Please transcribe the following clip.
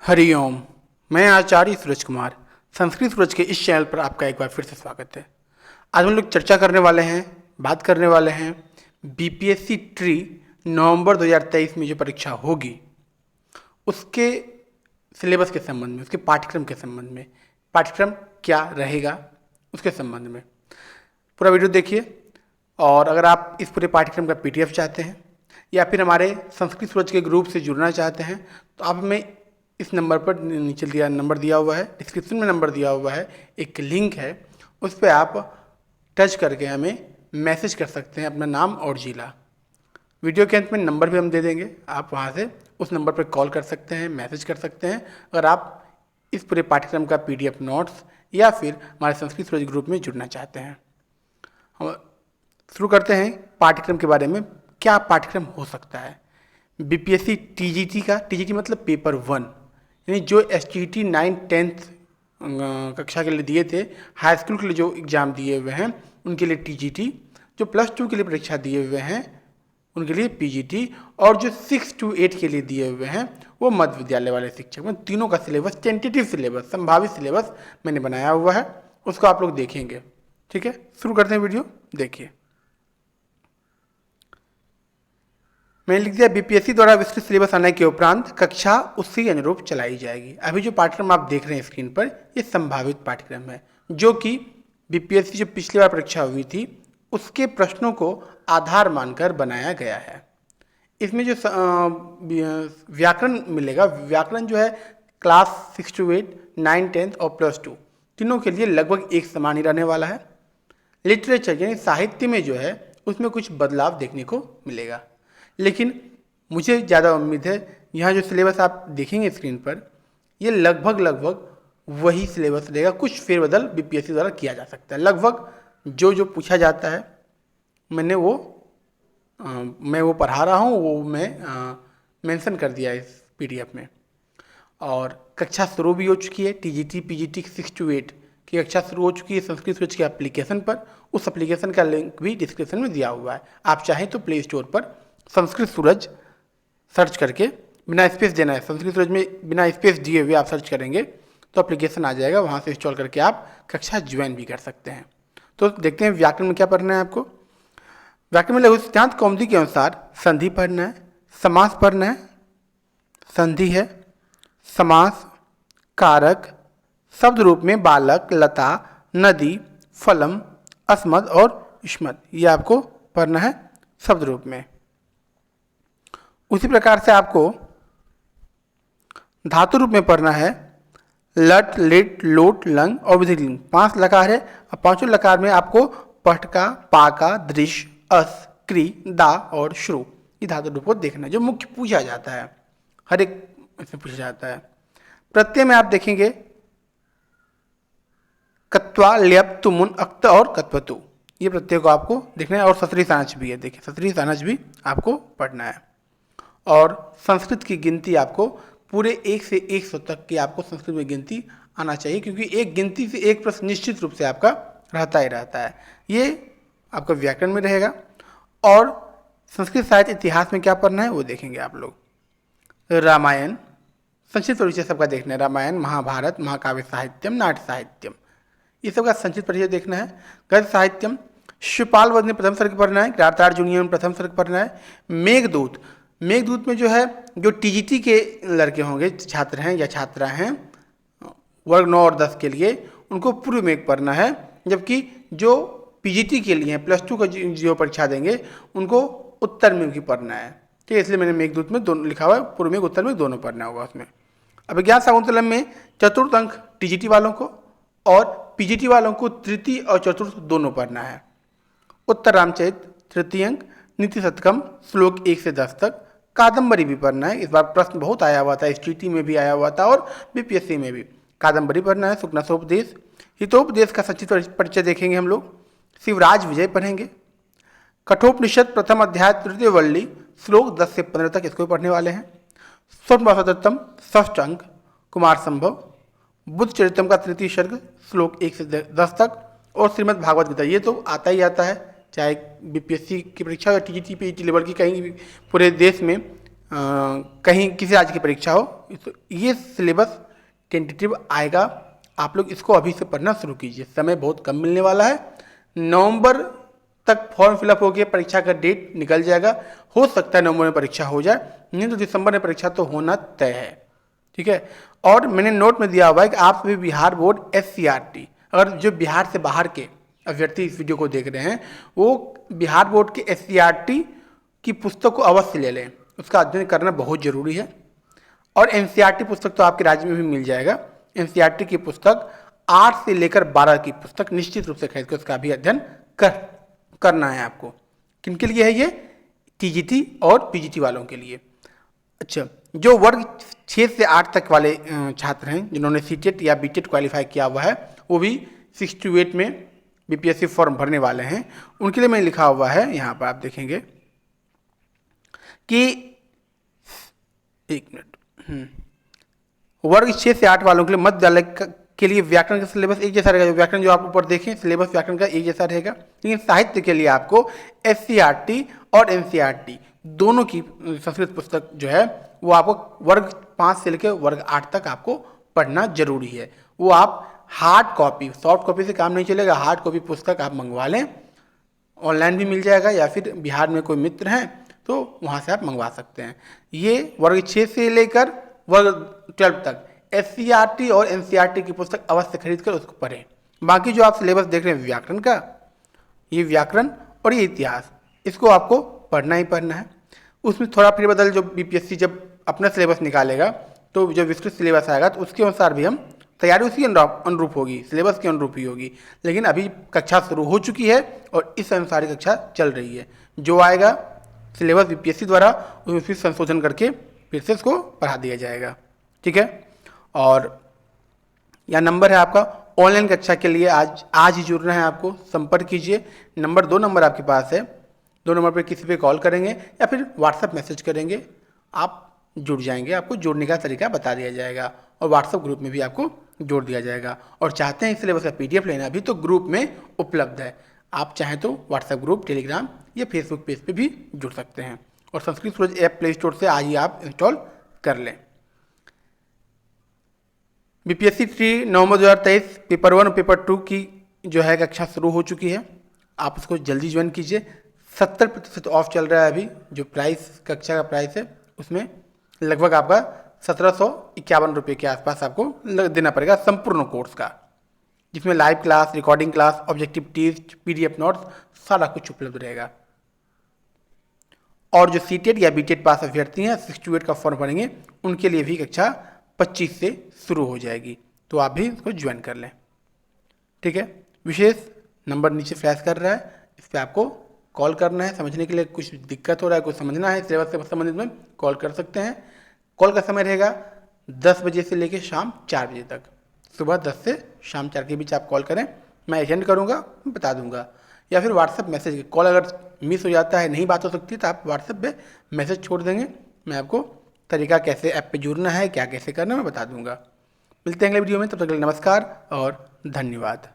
हरिओम। मैं आचार्य सूरज कुमार संस्कृत सूरज के इस चैनल पर आपका एक बार फिर से स्वागत है। आज हम लोग चर्चा करने वाले हैं, बात करने वाले हैं बीपीएससी ट्री नवंबर 2023 में जो परीक्षा होगी उसके सिलेबस के संबंध में, उसके पाठ्यक्रम के संबंध में, पाठ्यक्रम क्या रहेगा उसके संबंध में पूरा वीडियो देखिए। और अगर आप इस पूरे पाठ्यक्रम का पीडीएफ चाहते हैं या फिर हमारे संस्कृत सूरज के ग्रुप से जुड़ना चाहते हैं तो आप हमें इस नंबर पर नीचे नंबर दिया हुआ है, डिस्क्रिप्शन में नंबर दिया हुआ है, एक लिंक है, उस पर आप टच करके हमें मैसेज कर सकते हैं अपना नाम और ज़िला। वीडियो के अंत में नंबर भी हम दे देंगे, आप वहां से उस नंबर पर कॉल कर सकते हैं, मैसेज कर सकते हैं अगर आप इस पूरे पाठ्यक्रम का पीडीएफ नोट्स या फिर हमारे संस्कृत सूरज ग्रुप में जुड़ना चाहते हैं। हम शुरू करते हैं पाठ्यक्रम के बारे में। क्या पाठ्यक्रम हो सकता है बीपीएससी टीजीटी का? टीजीटी मतलब पेपर 1, यानी जो एसटीटी 9-10 कक्षा के लिए दिए थे, हाई स्कूल के लिए जो एग्ज़ाम दिए हुए हैं उनके लिए टीजीटी, जो +2 के लिए परीक्षा दिए हुए हैं उनके लिए पीजीटी, और जो 6 to 8 के लिए दिए हुए हैं वो मध्य विद्यालय वाले शिक्षक। मैं तीनों का सिलेबस, टेंटेटिव सिलेबस, संभावित सिलेबस मैंने बनाया हुआ है, उसको आप लोग देखेंगे। ठीक है, शुरू करते हैं वीडियो। देखिए, मैंने लिख दिया बीपीएससी द्वारा विस्तृत सिलेबस आने के उपरांत कक्षा उसी अनुरूप चलाई जाएगी। अभी जो पाठ्यक्रम आप देख रहे हैं स्क्रीन पर, ये संभावित पाठ्यक्रम है जो कि बीपीएससी जो पिछली बार परीक्षा हुई थी उसके प्रश्नों को आधार मानकर बनाया गया है। इसमें जो व्याकरण मिलेगा, व्याकरण जो है क्लास 6 to 8, 9, 10 और +2 तीनों के लिए लगभग एक समान ही रहने वाला है। लिटरेचर यानी साहित्य में जो है उसमें कुछ बदलाव देखने को मिलेगा, लेकिन मुझे ज़्यादा उम्मीद है यहाँ जो सिलेबस आप देखेंगे स्क्रीन पर, ये लगभग वही सिलेबस रहेगा। कुछ फेरबदल बीपीएससी द्वारा किया जा सकता है। लगभग जो पूछा जाता है मैं वो पढ़ा रहा हूँ, वो मैं मेंशन कर दिया इस पीडीएफ में। और कक्षा शुरू भी हो चुकी है, टीजीटी पीजीटी 6 to 8 की कक्षा शुरू हो चुकी है संस्कृत सूरज के एप्लीकेशन पर। उस एप्लीकेशन का लिंक भी डिस्क्रिप्शन में दिया हुआ है। आप चाहें तो प्ले स्टोर पर संस्कृत सूरज सर्च करके, बिना स्पेस देना है, संस्कृत सूरज में बिना स्पेस दिए हुए आप सर्च करेंगे तो एप्लीकेशन आ जाएगा, वहाँ से इंस्टॉल करके आप कक्षा ज्वाइन भी कर सकते हैं। तो देखते हैं व्याकरण में क्या पढ़ना है आपको। व्याकरण में लघु सिद्धांत कौमुदी के अनुसार संधि पढ़ना है, समास पढ़ना है, संधि है, समास, कारक, शब्द रूप में बालक, लता, नदी, फलम, अस्मद और युष्मद, ये आपको पढ़ना है शब्द रूप में। उसी प्रकार से आपको धातु रूप में पढ़ना है लट, लिट, लोट, लंग और विधिक लिंग। 5 लकार है और पांचों लकार में आपको पटका, पाका, दृश्य, अस, क्री, दा और श्रु, ये धातु रूप को देखना है जो मुख्य पूछा जाता है, हर एक इसमें पूछा जाता है। प्रत्यय में आप देखेंगे कत्वा, ल्यप, तुमुन, अक्त और कत्वतु, ये प्रत्यय को आपको देखना है। और सतरी सानच भी है, देखिए सतरी सानच भी आपको पढ़ना है। और संस्कृत की गिनती आपको पूरे 1 से 100 तक की आपको संस्कृत में गिनती आना चाहिए, क्योंकि एक गिनती से एक प्रश्न निश्चित रूप से आपका रहता ही रहता है। ये आपका व्याकरण में रहेगा। और संस्कृत साहित्य इतिहास में क्या पढ़ना है वो देखेंगे आप लोग। रामायण संक्षिप्त परिचय सबका देखना है, रामायण, महाभारत, महाकाव्य साहित्यम, नाट्य साहित्यम, ये सबका संक्षिप्त परिचय देखना है। गद्य साहित्यम, शिशुपाल वध में प्रथम सर्ग पढ़ना है, किरातार्जुनीय में प्रथम सर्ग पढ़ना है। मेघदूत, मेघदूत में जो है जो टीजीटी के लड़के होंगे, छात्र हैं या छात्रा हैं वर्ग 9 और 10 के लिए, उनको पूर्व मेघ पढ़ना है, जबकि जो पीजीटी के लिए हैं +2 का जो परीक्षा देंगे उनको उत्तर मेघ ही पढ़ना है। ठीक है, इसलिए मैंने मेघदूत में दोनों लिखा हुआ है, पूर्व मेघ उत्तर मेघ दोनों पढ़ना होगा उसमें। अभिज्ञान शाकुंतलम में चतुर्थ अंक टीजीटी वालों को और पीजीटी वालों को तृतीय और चतुर्थ दोनों पढ़ना है। उत्तर रामचरित तृतीय अंक, नीति शतकम श्लोक 1 से 10 तक, कादम्बरी भी पढ़ना है। इस बार प्रश्न बहुत आया हुआ था, एसटीटी में भी आया हुआ था और बीपीएससी में भी। कादम्बरी पढ़ना है। सुकनासोपदेश, हितोपदेश का संक्षिप्त परिचय देखेंगे हम लोग। शिवराज विजय पढ़ेंगे। कठोपनिषद प्रथम अध्याय तृतीय वल्ली श्लोक 10 से 15 तक इसको पढ़ने वाले हैं। स्वप्नवासोत्तम षष्ठ अंक कुमार संभव, बुद्ध चरितम का तृतीय सर्ग श्लोक 1 से 10 तक, और श्रीमद् भागवत गीता, ये तो आता ही आता है, चाहे बीपीएससी की परीक्षा या टीजीटी पीजीटी लेवल की कहीं भी पूरे देश में कहीं किसी राज्य की परीक्षा हो, तो ये सिलेबस टेंटेटिव आएगा। आप लोग इसको अभी से पढ़ना शुरू कीजिए, समय बहुत कम मिलने वाला है। नवंबर तक फॉर्म फिलअप हो गया, परीक्षा का डेट निकल जाएगा। हो सकता है नवंबर में परीक्षा हो जाए, नहीं तो दिसंबर में परीक्षा तो होना तय है। ठीक है। और मैंने नोट में दिया हुआ है कि आप सभी बिहार बोर्ड SCRT, अगर जो बिहार से बाहर के अभ्यर्थी इस वीडियो को देख रहे हैं, वो बिहार बोर्ड के SCRT की पुस्तक को अवश्य ले लें, उसका अध्ययन करना बहुत जरूरी है। और NCERT पुस्तक तो आपके राज्य में भी मिल जाएगा। NCERT की पुस्तक 8 से लेकर 12 की पुस्तक निश्चित रूप से खरीद कर उसका भी अध्ययन करना है आपको। किनके लिए है ये? TGT और PGT वालों के लिए। अच्छा, जो वर्ग 6 से 8 तक वाले छात्र हैं जिन्होंने CTET या BTET क्वालिफाई किया हुआ है, वो भी 6 to 8 में BPSC फॉर्म भरने वाले हैं, उनके लिए मैंने लिखा हुआ है, यहाँ पर आप देखेंगे कि 1 मिनट, वर्ग 6 से 8 वालों के लिए मध्य विद्यालय के लिए व्याकरण का सिलेबस एक जैसा रहेगा। व्याकरण जो आप ऊपर देखें, सिलेबस व्याकरण का एक जैसा रहेगा, लेकिन साहित्य के लिए आपको SCRT और NCERT दोनों की संस्कृत पुस्तक जो है वो आपको वर्ग 5 से लेकर वर्ग 8 तक आपको पढ़ना जरूरी है। वो आप हार्ड कॉपी, सॉफ्ट कॉपी से काम नहीं चलेगा, हार्ड कॉपी पुस्तक आप मंगवा लें, ऑनलाइन भी मिल जाएगा, या फिर बिहार में कोई मित्र हैं तो वहाँ से आप मंगवा सकते हैं। ये वर्ग 6 से लेकर वर्ग 12 तक SCRT और NCERT की पुस्तक अवश्य खरीद कर उसको पढ़ें। बाकी जो आप सिलेबस देख रहे हैं व्याकरण का, ये व्याकरण और ये इतिहास, इसको आपको पढ़ना ही पढ़ना है। उसमें थोड़ा फिर बदल, जो BPSC जब अपना सिलेबस निकालेगा तो जो विस्तृत सिलेबस आएगा तो उसके अनुसार भी हम तैयारी उसी अनुरूप होगी, सिलेबस के अनुरूप ही होगी। लेकिन अभी कक्षा शुरू हो चुकी है और इस अनुसार ही कक्षा चल रही है। जो आएगा सिलेबस BPSC द्वारा उसमें फिर संशोधन करके फिर से इसको पढ़ा दिया जाएगा। ठीक है। और यह नंबर है आपका ऑनलाइन कक्षा के लिए, आज ही जुड़ना है आपको, संपर्क कीजिए। 2 नंबर आपके पास है, 2 नंबर पर किसी पे कॉल करेंगे या फिर WhatsApp मैसेज करेंगे, आप जुड़ जाएंगे। आपको जुड़ने का तरीका बता दिया जाएगा और WhatsApp ग्रुप में भी आपको जोड़ दिया जाएगा। और चाहते हैं इस सिलेबस का PDF लेना, अभी तो ग्रुप में उपलब्ध है। आप चाहें तो WhatsApp ग्रुप, टेलीग्राम या Facebook पेज पे भी जुड़ सकते हैं। और संस्कृत सूरज ऐप प्ले स्टोर से आज ही आप इंस्टॉल कर लें। BPSC 3 नवंबर 2023 पेपर 1 और पेपर 2 की जो है कक्षा शुरू हो चुकी है, आप उसको जल्दी ज्वाइन कीजिए। 70% ऑफ चल रहा है अभी। जो प्राइस, कक्षा का प्राइस है, उसमें लगभग आपका 1751 रुपये के आसपास आपको देना पड़ेगा संपूर्ण कोर्स का, जिसमें live class, recording class, objective test, PDF notes, सारा कुछ उपलब्ध रहेगा। और जो CTET या BTET पास अभ्यर्थी हैं 6 to 8 का फॉर्म भरेंगे, उनके लिए भी कक्षा 25 से शुरू हो जाएगी, तो आप भी इसको ज्वाइन कर लें। ठीक है। विशेष नंबर नीचे फ्लैश कर रहा है, इस पर आपको कॉल करना है। समझने के लिए कुछ दिक्कत हो रहा है, कुछ समझना है सिलेबस से संबंधित में, कॉल कर सकते हैं। कॉल का समय रहेगा 10 बजे से लेकर शाम 4 बजे तक। सुबह 10 से शाम 4 के बीच आप कॉल करें, मैं अटेंड करूँगा, बता दूंगा। या फिर WhatsApp मैसेज, कॉल अगर मिस हो जाता है, नहीं बात हो सकती, तो आप WhatsApp पे मैसेज छोड़ देंगे, मैं आपको तरीका कैसे ऐप पे जुड़ना है, क्या कैसे करना है, मैं बता दूंगा। मिलते हैं अगले वीडियो में, तब तक के लिए नमस्कार और धन्यवाद।